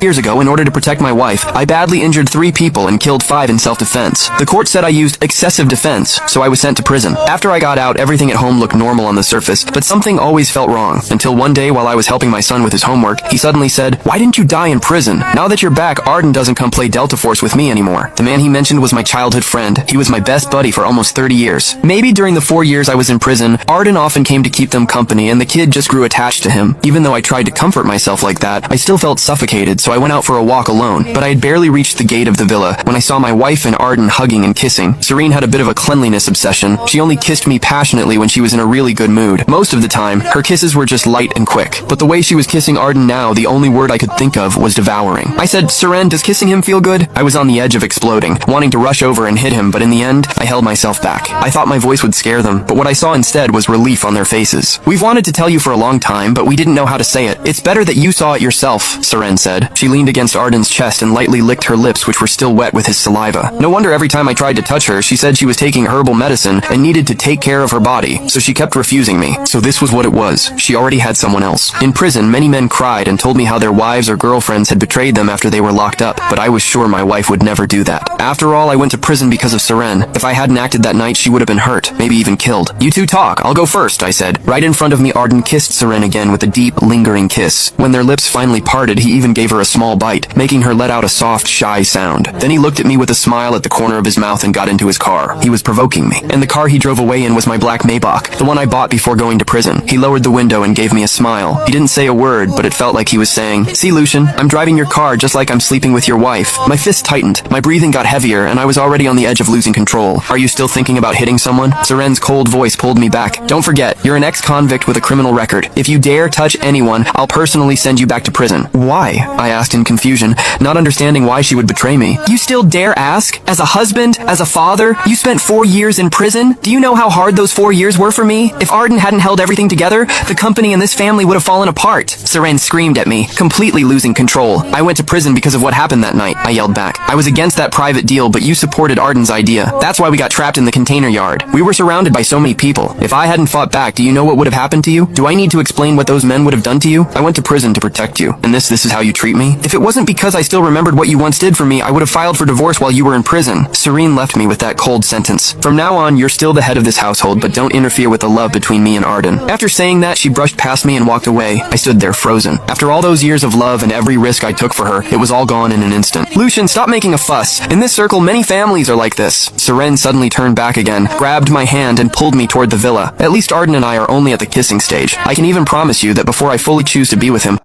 Years ago, in order to protect my wife, I badly injured 3 people and killed 5 in self-defense. The court said I used excessive defense, so I was sent to prison. After I got out, everything at home looked normal on the surface, but something always felt wrong. Until one day, while I was helping my son with his homework, he suddenly said, "Why didn't you die in prison? Now that you're back, Arden doesn't come play Delta Force with me anymore." The man he mentioned was my childhood friend. He was my best buddy for almost 30 years. Maybe during the 4 years I was in prison, Arden often came to keep them company, and the kid just grew attached to him. Even though I tried to comfort myself like that, I still felt suffocated, so I went out for a walk alone, but I had barely reached the gate of the villa when I saw my wife and Arden hugging and kissing. Serene had a bit of a cleanliness obsession. She only kissed me passionately when she was in a really good mood. Most of the time, her kisses were just light and quick, but the way she was kissing Arden now, the only word I could think of was devouring. I said, "Seren, does kissing him feel good?" I was on the edge of exploding, wanting to rush over and hit him, but in the end, I held myself back. I thought my voice would scare them, but what I saw instead was relief on their faces. "We've wanted to tell you for a long time, but we didn't know how to say it. It's better that you saw it yourself," Seren said. She leaned against Arden's chest and lightly licked her lips, which were still wet with his saliva. No wonder every time I tried to touch her, she said she was taking herbal medicine and needed to take care of her body, so she kept refusing me. So this was what it was. She already had someone else. In prison, many men cried and told me how their wives or girlfriends had betrayed them after they were locked up, but I was sure my wife would never do that. After all, I went to prison because of Seren. If I hadn't acted that night, she would have been hurt, maybe even killed. "You two talk, I'll go first," I said. Right in front of me, Arden kissed Seren again with a deep, lingering kiss. When their lips finally parted, he even gave her a small bite, making her let out a soft, shy sound. Then he looked at me with a smile at the corner of his mouth and got into his car. He was provoking me. And the car he drove away in was my black Maybach, the one I bought before going to prison. He lowered the window and gave me a smile. He didn't say a word, but it felt like he was saying, "See, Lucian, I'm driving your car just like I'm sleeping with your wife." My fist tightened, my breathing got heavier, and I was already on the edge of losing control. "Are you still thinking about hitting someone?" Seren's cold voice pulled me back. "Don't forget, you're an ex-convict with a criminal record. If you dare touch anyone, I'll personally send you back to prison." "Why?" I asked in confusion, not understanding why she would betray me. "You still dare ask? As a husband? As a father? You spent 4 years in prison? Do you know how hard those 4 years were for me? If Arden hadn't held everything together, the company and this family would have fallen apart." Seren screamed at me, completely losing control. "I went to prison because of what happened that night," I yelled back. "I was against that private deal, but you supported Arden's idea. That's why we got trapped in the container yard. We were surrounded by so many people. If I hadn't fought back, do you know what would have happened to you? Do I need to explain what those men would have done to you? I went to prison to protect you, and this is how you treat me? If it wasn't because I still remembered what you once did for me, I would have filed for divorce while you were in prison." Serene left me with that cold sentence. "From now on, you're still the head of this household, but don't interfere with the love between me and Arden." After saying that, she brushed past me and walked away. I stood there frozen. After all those years of love and every risk I took for her, it was all gone in an instant. "Lucian, stop making a fuss. In this circle, many families are like this." Seren suddenly turned back again, grabbed my hand and pulled me toward the villa. "At least Arden and I are only at the kissing stage. I can even promise you that before I fully choose to be with him,